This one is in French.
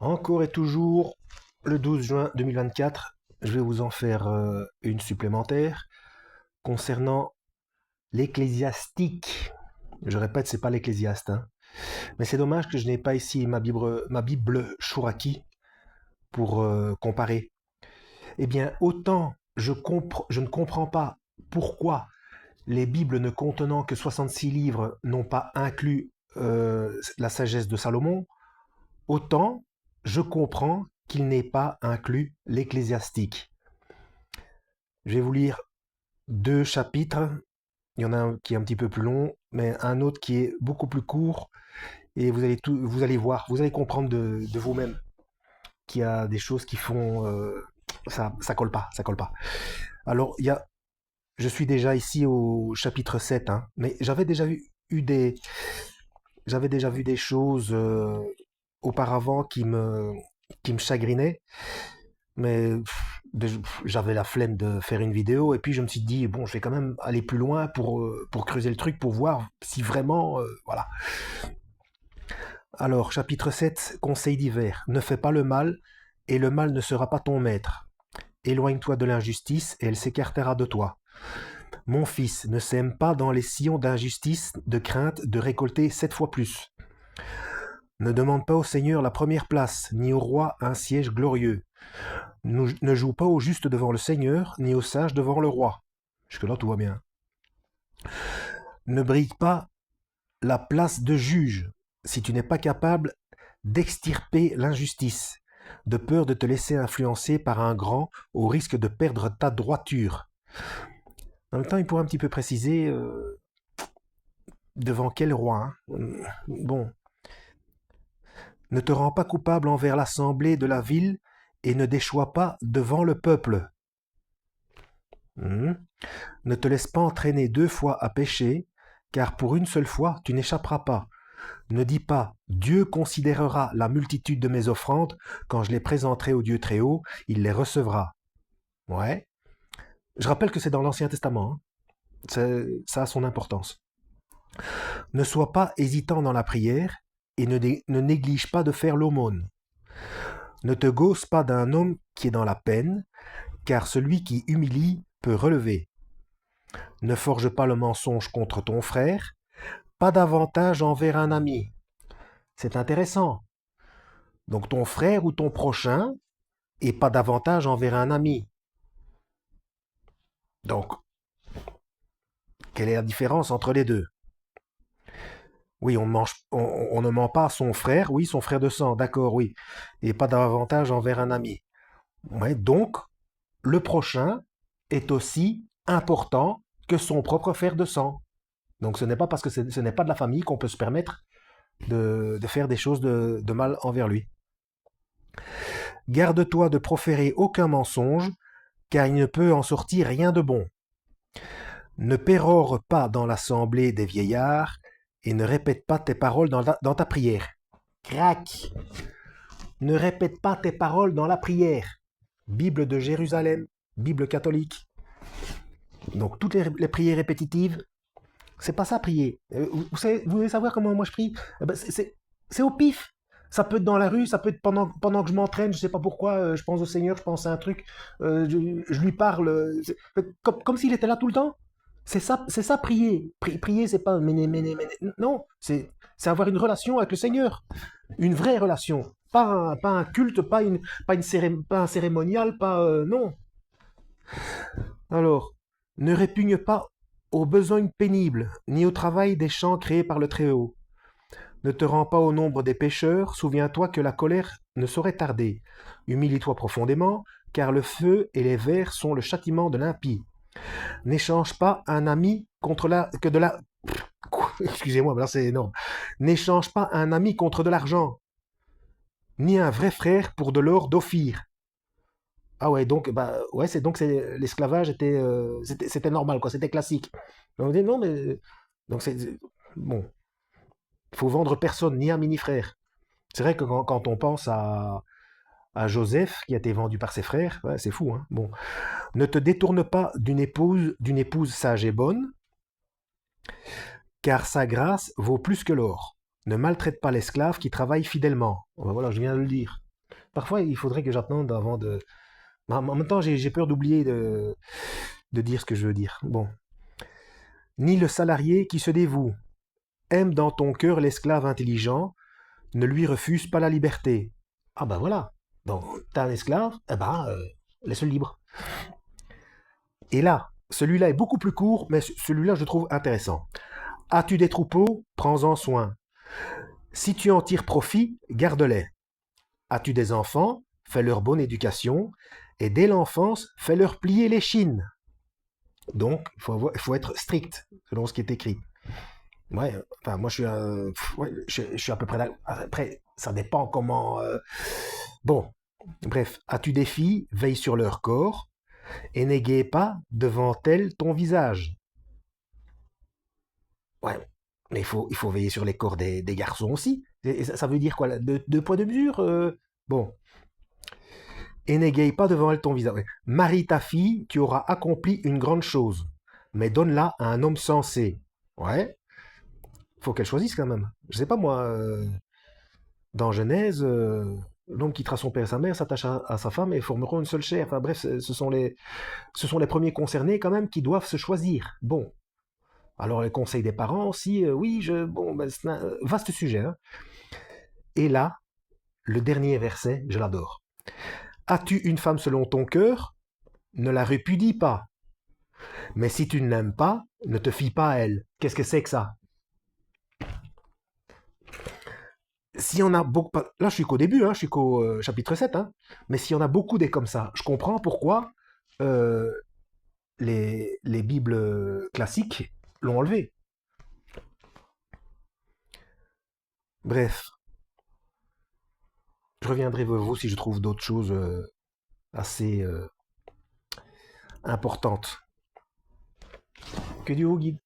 Encore et toujours, le 12 juin 2024, je vais vous en faire une supplémentaire concernant l'ecclésiastique. Je répète, c'est pas l'ecclésiaste, hein. Mais c'est dommage que je n'ai pas ici ma Bible Chouraki pour comparer. Eh bien, autant je ne comprends pas pourquoi les Bibles ne contenant que 66 livres n'ont pas inclus la sagesse de Salomon, autant je comprends qu'il n'ait pas inclus l'ecclésiastique. Je vais vous lire deux chapitres. Il y en a un qui est un petit peu plus long, mais un autre qui est beaucoup plus court. Et vous allez voir, vous allez comprendre de vous-même qu'il y a des choses qui font ça colle pas, ça colle pas. Alors je suis déjà ici au chapitre 7, hein, mais j'avais déjà vu des choses auparavant qui me chagrinaient. Mais j'avais la flemme de faire une vidéo et puis je me suis dit, bon, je vais quand même aller plus loin pour creuser le truc, pour voir si vraiment... voilà. Alors, chapitre 7, conseil divers. Ne fais pas le mal et le mal ne sera pas ton maître. Éloigne-toi de l'injustice et elle s'écartera de toi. Mon fils, ne sème pas dans les sillons d'injustice, de crainte de récolter 7 fois plus. Ne demande pas au Seigneur la première place, ni au roi un siège glorieux. Ne joue pas au juste devant le Seigneur, ni au sage devant le roi. Jusque-là, tout va bien. Ne brille pas la place de juge si tu n'es pas capable d'extirper l'injustice, de peur de te laisser influencer par un grand au risque de perdre ta droiture. En même temps, il pourrait un petit peu préciser devant quel roi, hein. Bon. Ne te rends pas coupable envers l'assemblée de la ville et ne déchois pas devant le peuple. Ne te laisse pas entraîner 2 fois à pécher, car pour une seule fois tu n'échapperas pas. Ne dis pas Dieu considérera la multitude de mes offrandes, quand je les présenterai au Dieu très haut, il les recevra. Ouais. Je rappelle que c'est dans l'Ancien Testament, hein. Ça a son importance. Ne sois pas hésitant dans la prière et ne néglige pas de faire l'aumône. Ne te gausse pas d'un homme qui est dans la peine, car celui qui humilie peut relever. Ne forge pas le mensonge contre ton frère, pas davantage envers un ami. C'est intéressant. Donc ton frère ou ton prochain, et pas davantage envers un ami. Donc, quelle est la différence entre les deux? Oui, on ne ment pas à son frère, oui, son frère de sang, d'accord, oui, et pas davantage envers un ami. Ouais, donc, le prochain est aussi important que son propre frère de sang. Donc ce n'est pas parce que ce n'est pas de la famille qu'on peut se permettre de faire des choses de mal envers lui. Garde-toi de proférer aucun mensonge, car il ne peut en sortir rien de bon. Ne pérore pas dans l'assemblée des vieillards, et ne répète pas tes paroles dans ta prière. Crac. Ne répète pas tes paroles dans la prière. Bible de Jérusalem, Bible catholique. Donc toutes les prières répétitives, c'est pas ça prier. Vous voulez savoir comment moi je prie? Eh ben, c'est au pif. Ça peut être dans la rue, ça peut être pendant que je m'entraîne, je sais pas pourquoi, je pense au Seigneur, je pense à un truc, je lui parle, comme s'il était là tout le temps. C'est ça prier. Prier, c'est pas non, c'est avoir une relation avec le Seigneur, une vraie relation, pas un culte, pas un cérémonial, pas non. Alors, ne répugne pas aux besognes pénibles, ni au travail des champs créés par le Très-Haut. Ne te rends pas au nombre des pécheurs, souviens-toi que la colère ne saurait tarder. Humilie-toi profondément, car le feu et les vers sont le châtiment de l'impie. N'échange pas un ami contre la... que de la... Excusez-moi, mais là c'est énorme. N'échange pas un ami contre de l'argent, ni un vrai frère pour de l'or d'Ophir. Ah ouais, donc bah ouais, c'est l'esclavage c'était normal quoi, c'était classique. On dit non mais donc bon, faut vendre personne, ni ami ni frère. C'est vrai que quand on pense à Joseph qui a été vendu par ses frères, ouais, c'est fou hein. Bon, ne te détourne pas d'une épouse sage et bonne, car sa grâce vaut plus que l'or. Ne maltraite pas l'esclave qui travaille fidèlement. Oh, ben voilà, je viens de le dire. Parfois, il faudrait que j'attende avant de... En même temps, j'ai peur d'oublier de dire ce que je veux dire. Bon. Ni le salarié qui se dévoue. Aime dans ton cœur l'esclave intelligent, ne lui refuse pas la liberté. Ah ben voilà. Donc, t'as un esclave, eh ben, laisse-le libre. Et là, celui-là est beaucoup plus court, mais celui-là, je trouve intéressant. As-tu des troupeaux? Prends-en soin. Si tu en tires profit, garde-les. As-tu des enfants? Fais-leur bonne éducation. Et dès l'enfance, fais-leur plier les chines. Donc, il faut être strict selon ce qui est écrit. Ouais, enfin, moi, ouais, je suis à peu près là. Après, ça dépend comment. Bon, bref, as-tu des filles? Veille sur leur corps et n'égaye pas devant elles ton visage. Ouais, mais il faut veiller sur les corps des garçons aussi. Et ça veut dire quoi là? Deux poids de mesure Bon. Et n'égaye pas devant elle ton visage. Ouais. Marie ta fille, tu auras accompli une grande chose, mais donne-la à un homme sensé. Ouais, faut qu'elle choisisse quand même. Je sais pas moi, dans Genèse, l'homme quittera son père et sa mère, s'attache à sa femme et formeront une seule chair. Enfin bref, ce sont les premiers concernés quand même qui doivent se choisir. Bon, alors les conseils des parents aussi, oui, bon, ben, c'est un vaste sujet. Hein. Et là, le dernier verset, je l'adore. As-tu une femme selon ton cœur? Ne la répudie pas. Mais si tu ne l'aimes pas, ne te fie pas à elle. Qu'est-ce que c'est que ça? Si on a beaucoup, là je suis qu'au début, hein, je suis qu'au chapitre 7, hein, mais s'il y en a beaucoup des comme ça, je comprends pourquoi euh, les Bibles classiques l'ont enlevé. Bref, je reviendrai vers vous si je trouve d'autres choses assez importantes. Que Dieu vous guide.